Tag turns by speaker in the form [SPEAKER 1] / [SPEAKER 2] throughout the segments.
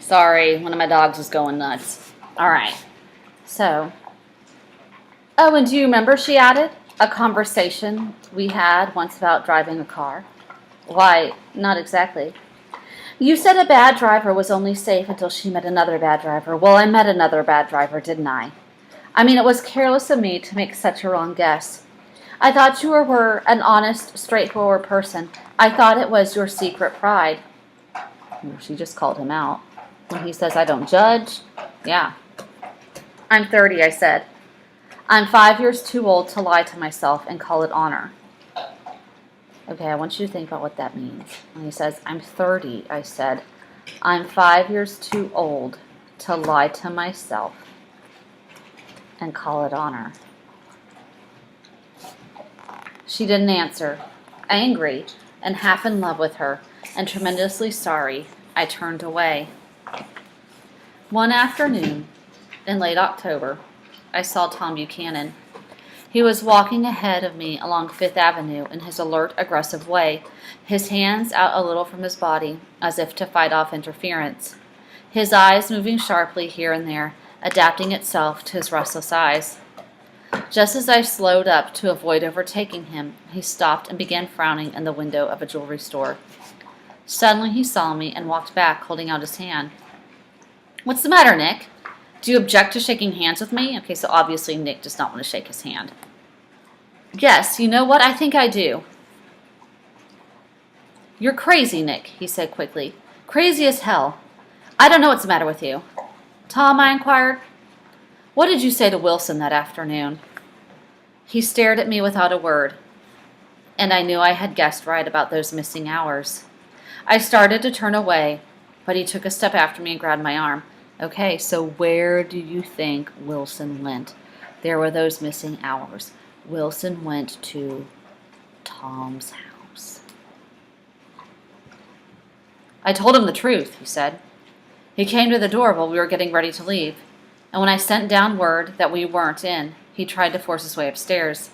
[SPEAKER 1] Sorry, one of my dogs was going nuts. All right. So, oh, and do you remember, she added, a conversation we had once about driving a car? Why, not exactly. You said a bad driver was only safe until she met another bad driver. Well, I met another bad driver, didn't I? I mean, it was careless of me to make such a wrong guess. I thought you were an honest, straightforward person. I thought it was your secret pride. She just called him out. When he says, I don't judge, yeah. I'm 30, I said. I'm 5 years too old to lie to myself and call it honor. Okay, I want you to think about what that means. When he says, I'm 30, I said, I'm 5 years too old to lie to myself and call it honor. She didn't answer. Angry and half in love with her and tremendously sorry, I turned away. One afternoon, in late October, I saw Tom Buchanan. He was walking ahead of me along Fifth Avenue in his alert, aggressive way, his hands out a little from his body, as if to fight off interference, his eyes moving sharply here and there, adapting itself to his restless eyes. Just as I slowed up to avoid overtaking him, he stopped and began frowning in the window of a jewelry store. Suddenly he saw me and walked back, holding out his hand. What's the matter, Nick? Do you object to shaking hands with me? Okay, so obviously Nick does not want to shake his hand. Yes, you know what? I think I do. You're crazy, Nick, he said quickly. Crazy as hell. I don't know what's the matter with you. Tom, I inquired. What did you say to Wilson that afternoon? He stared at me without a word, and I knew I had guessed right about those missing hours. I started to turn away, but he took a step after me and grabbed my arm. Okay, so where do you think Wilson went? There were those missing hours. Wilson went to Tom's house. I told him the truth, he said. He came to the door while we were getting ready to leave, and when I sent down word that we weren't in, he tried to force his way upstairs.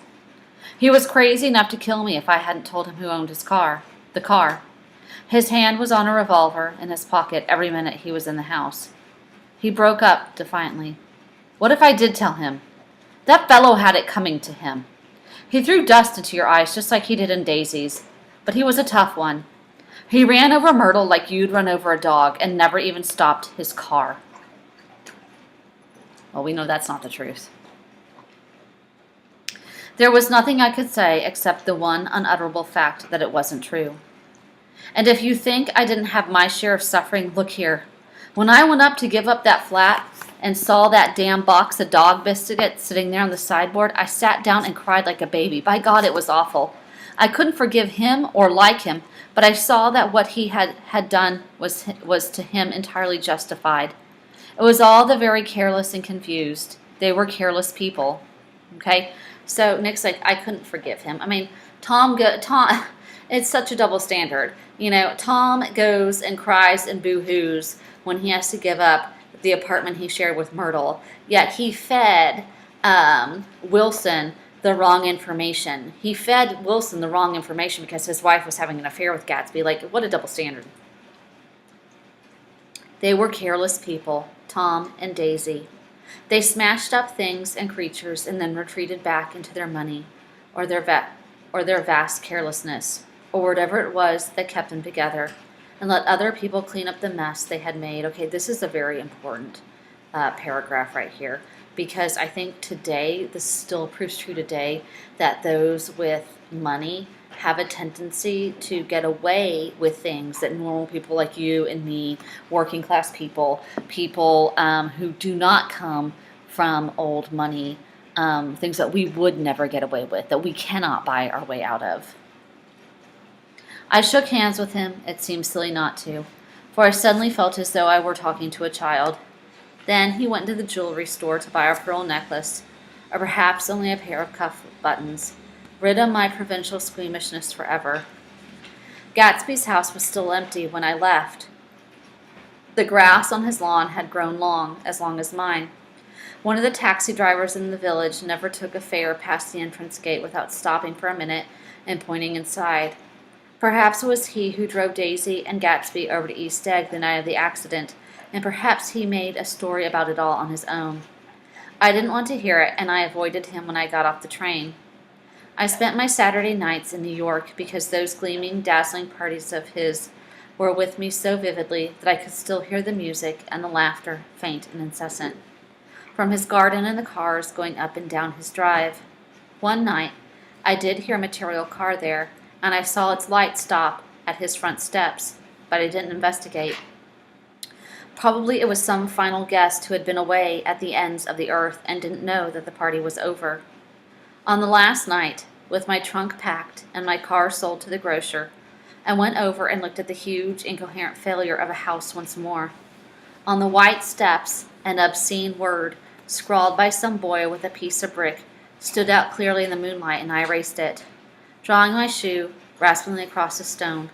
[SPEAKER 1] He was crazy enough to kill me if I hadn't told him who owned the car. His hand was on a revolver in his pocket every minute he was in the house. He broke up defiantly. What if I did tell him? That fellow had it coming to him. He threw dust into your eyes just like he did in Daisy's, but he was a tough one. He ran over Myrtle like you'd run over a dog and never even stopped his car. Well, we know that's not the truth. There was nothing I could say except the one unutterable fact that it wasn't true. And if you think I didn't have my share of suffering, look here. When I went up to give up that flat and saw that damn box of dog biscuits sitting there on the sideboard, I sat down and cried like a baby. By God, it was awful. I couldn't forgive him or like him, but I saw that what he had done was to him entirely justified. It was all the very careless and confused. They were careless people. Okay? So Nick's like, I couldn't forgive him. I mean, Tom, it's such a double standard. You know, Tom goes and cries and boo-hoos when he has to give up the apartment he shared with Myrtle. Yet he fed Wilson the wrong information. He fed Wilson the wrong information because his wife was having an affair with Gatsby. Like, what a double standard. They were careless people, Tom and Daisy. They smashed up things and creatures and then retreated back into their money or their vast carelessness or whatever it was that kept them together, and let other people clean up the mess they had made. Okay, this is a very important paragraph right here, because I think today, this still proves true today, that those with money have a tendency to get away with things that normal people like you and me, working class people who do not come from old money, things that we would never get away with, that we cannot buy our way out of. I shook hands with him. It seemed silly not to, for I suddenly felt as though I were talking to a child. Then he went into the jewelry store to buy a pearl necklace, or perhaps only a pair of cuff buttons, rid of my provincial squeamishness forever. Gatsby's house was still empty when I left. The grass on his lawn had grown long as mine. One of the taxi drivers in the village never took a fare past the entrance gate without stopping for a minute and pointing inside. Perhaps it was he who drove Daisy and Gatsby over to East Egg the night of the accident, and perhaps he made a story about it all on his own. I didn't want to hear it, and I avoided him when I got off the train. I spent my Saturday nights in New York because those gleaming, dazzling parties of his were with me so vividly that I could still hear the music and the laughter, faint and incessant, from his garden and the cars going up and down his drive. One night, I did hear a material car there, and I saw its light stop at his front steps, but I didn't investigate. Probably it was some final guest who had been away at the ends of the earth and didn't know that the party was over. On the last night, with my trunk packed and my car sold to the grocer, I went over and looked at the huge, incoherent failure of a house once more. On the white steps, an obscene word, scrawled by some boy with a piece of brick, stood out clearly in the moonlight, and I erased it, drawing my shoe raspingly across a stone.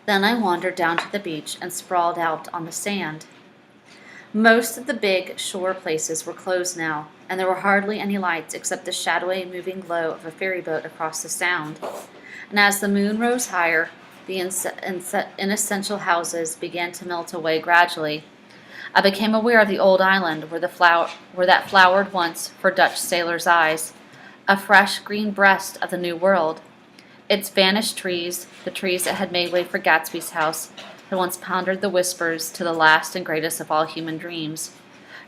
[SPEAKER 1] Then I wandered down to the beach and sprawled out on the sand. Most of the big shore places were closed now, and there were hardly any lights except the shadowy moving glow of a ferry boat across the sound. And as the moon rose higher, the inessential houses began to melt away gradually. I became aware of the old island where that flowered once for Dutch sailors' eyes, a fresh green breast of the New World. Its vanished trees, the trees that had made way for Gatsby's house, had once pondered the whispers to the last and greatest of all human dreams.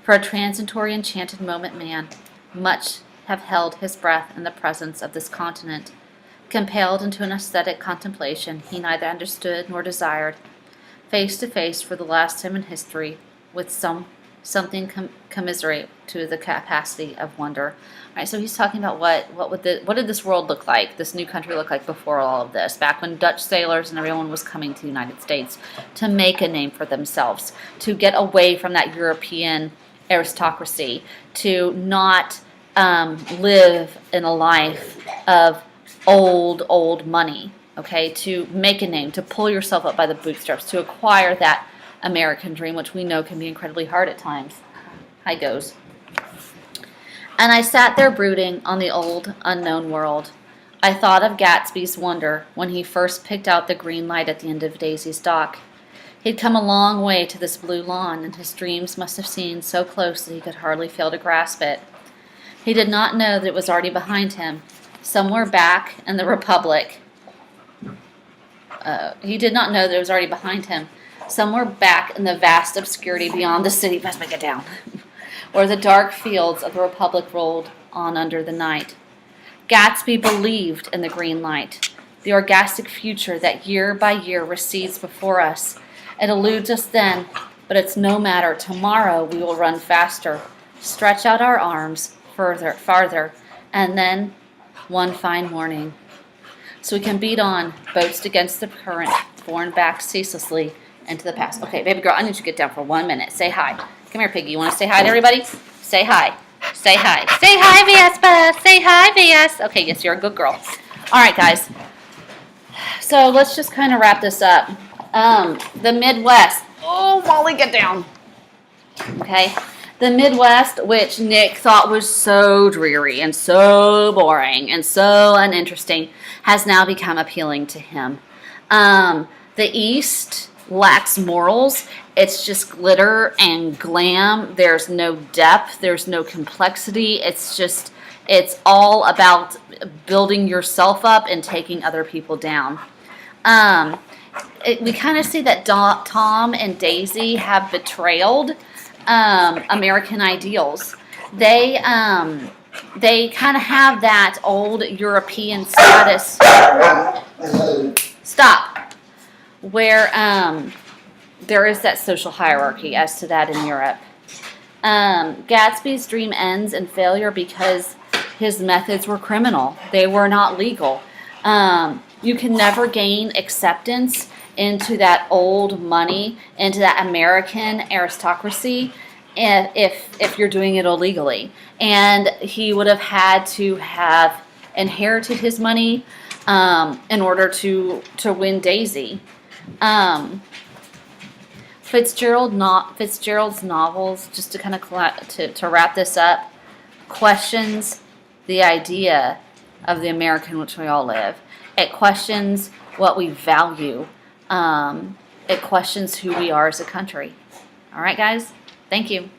[SPEAKER 1] For a transitory enchanted moment man much have held his breath in the presence of this continent. Compelled into an aesthetic contemplation he neither understood nor desired, face to face for the last time in history with something commiserate to the capacity of wonder. All right, so he's talking about what did this world look like, this new country look like before all of this, back when Dutch sailors and everyone was coming to the United States to make a name for themselves, to get away from that European aristocracy, to not live in a life of old money, okay, to make a name, to pull yourself up by the bootstraps, to acquire that American dream, which we know can be incredibly hard at times. Hi, goes. And I sat there brooding on the old, unknown world. I thought of Gatsby's wonder when he first picked out the green light at the end of Daisy's dock. He'd come a long way to this blue lawn, and his dreams must have seemed so close that he could hardly fail to grasp it. He did not know that it was already behind him, somewhere back in the Republic. He did not know that it was already behind him, somewhere back in the vast obscurity beyond the city. Let's make it down. Where the dark fields of the Republic rolled on under the night. Gatsby believed in the green light, the orgastic future that year by year recedes before us. It eludes us then, but it's no matter. Tomorrow we will run faster, stretch out our arms farther, and then one fine morning, so we can beat on, boats against the current, borne back ceaselessly into the past. Okay, baby girl, I need you to get down for 1 minute. Say hi. Come here, Piggy. You want to say hi to everybody? Say hi. Say hi. Say hi, Vespa. Say hi, Ves. Okay, yes, you're a good girl. All right, guys. So let's just kind of wrap this up. The Midwest. Oh, Molly, get down. Okay. The Midwest, which Nick thought was so dreary and so boring and so uninteresting, has now become appealing to him. The East lacks morals. It's just glitter and glam. There's no depth. There's no complexity. It's all about building yourself up and taking other people down. We kind of see that Tom and Daisy have betrayed American ideals. They kind of have that old European status. Stop. Where there is that social hierarchy as to that in Europe. Gatsby's dream ends in failure because his methods were criminal. They were not legal. You can never gain acceptance into that old money, into that American aristocracy, if you're doing it illegally. And he would have had to have inherited his money in order to win Daisy. Fitzgerald's novels, just to kind of to wrap this up, questions the idea of the America in which we all live. It questions what we value. It questions who we are as a country. All right, guys. Thank you.